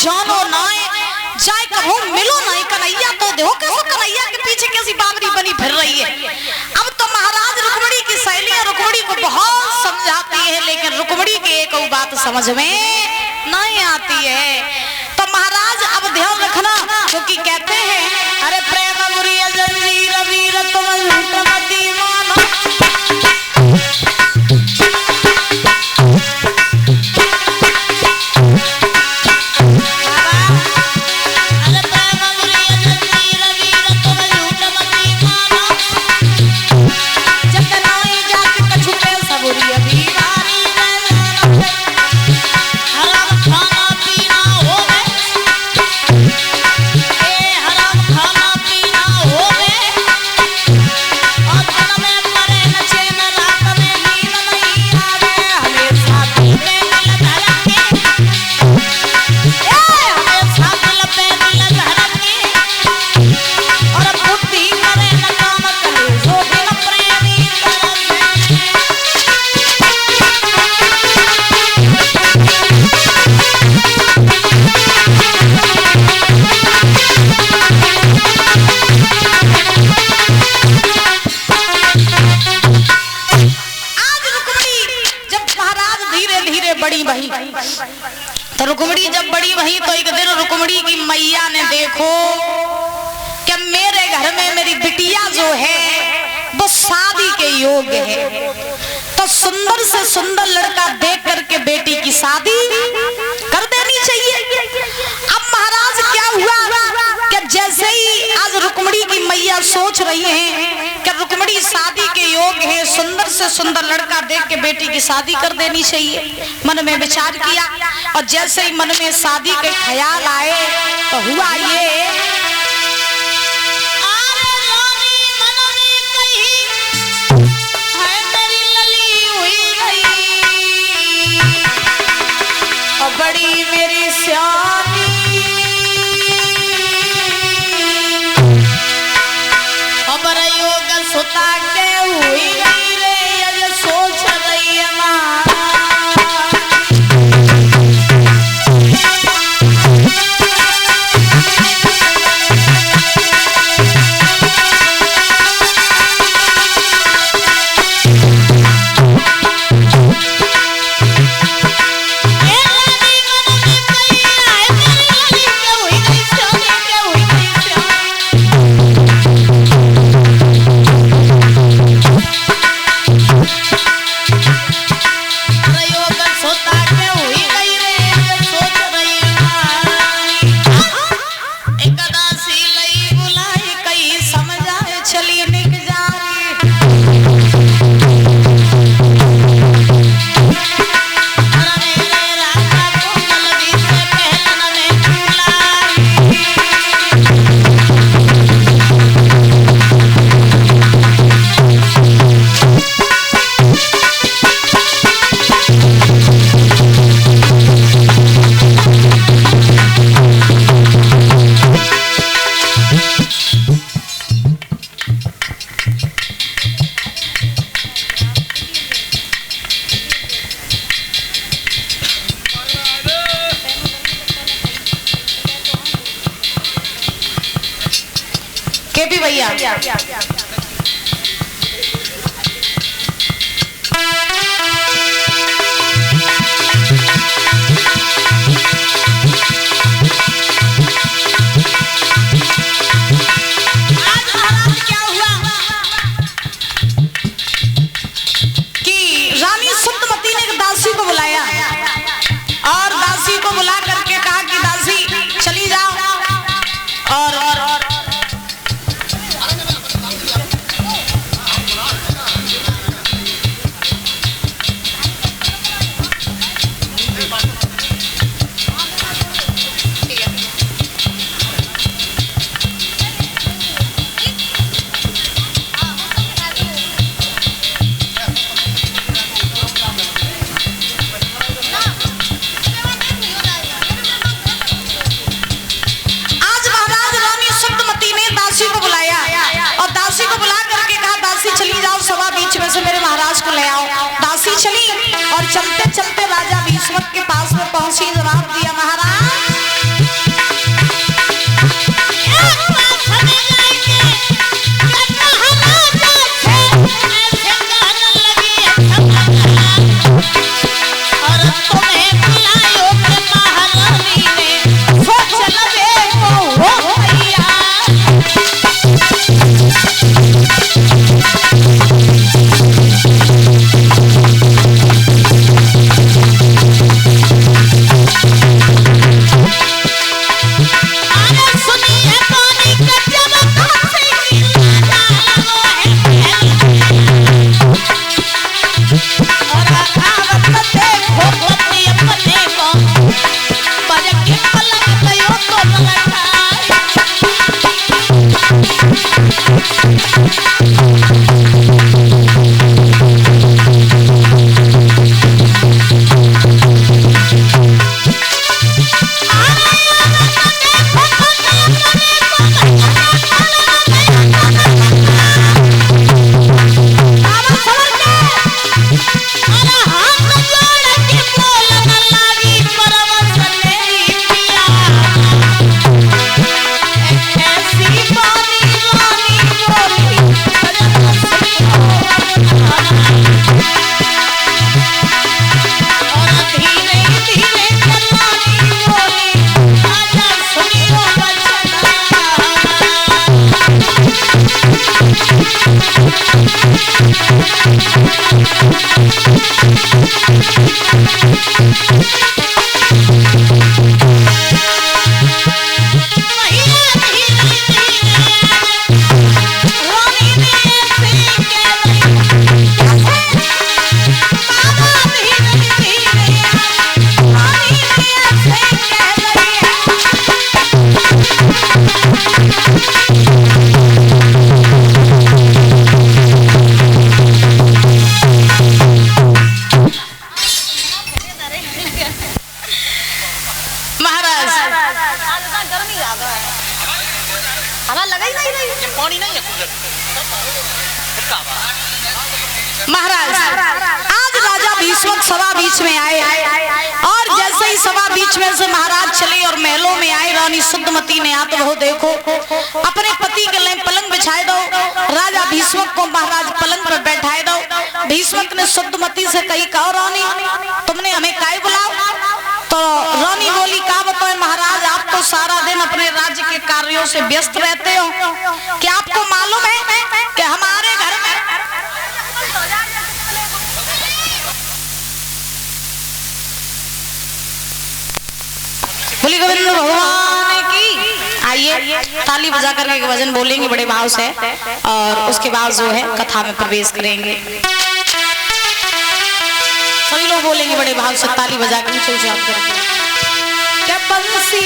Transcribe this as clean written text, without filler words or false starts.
जानो नाय जाए कहूँ मिलो नहीं कन्हैया तो देखो कैसे कन्हैया के पीछे कैसी बावरी बनी फिर रही है। अब तो महाराज रुक्मणी की सहेली रुक्मणी को बहुत समझाती है, लेकिन रुक्मणी की एक बात समझ में नहीं आती है। तो महाराज अब ध्यान रखना, क्योंकि कहते हैं अरे प्रेम बुरी जंजीर वीर तुम लूटमती मानो। तो रुक्मणी जब बड़ी वही तो एक दिन रुक्मणी की मैया ने देखो कि मेरे घर में मेरी बिटिया जो है वो शादी के योग्य है, तो सुंदर से सुंदर लड़का देख करके बेटी की शादी कर देनी चाहिए। अब महाराज क्या हुआ कि जैसे ही आज रुक्मणी की मैया सोच रही है कि रुक्मणी शादी के योग्य है, सुंदर से सुंदर लड़का देख के बेटी की शादी कर देनी चाहिए, मन में विचार किया। और जैसे ही मन में शादी के ख्याल आए तो हुआ ये बड़ी मेरी श्यामी खबर योग सुता के हुई गई रे, ये सोच रही है केपी भैया। चली और चलते चलते राजा भीष्मक के पास में पहुंची, जवाब दिया महाराज हवा लगा ही नहीं रही, ये पानी नहीं है कूलर। महाराज आज राजा भीष्मक सभा बीच में आए और जैसे ही सभा बीच में से महाराज चले और महलों में आए, रानी शुद्धमती ने आते हो देखो अपने पति के लिए पलंग बिछाए दो, राजा भीष्मक को महाराज पलंग पर बैठाए दो। भीष्मक ने शुद्धमती से कही, कहो रानी तुमने हमें काहे बुलाओ? तो रानी बोली, का बताओ महाराज, आप तो सारा दिन अपने राज्य के कार्यों से व्यस्त रहते हो, क्या आपको मालूम है कि हमारे घर में बोली गोविंद भगवान की। आइए ताली बजा करके एक भजन बोलेंगे बड़े भाव से और उसके बाद जो है कथा में प्रवेश करेंगे। सभी लोग बोलेंगे बड़े भाव से, ताली बजा कर क्या बंसी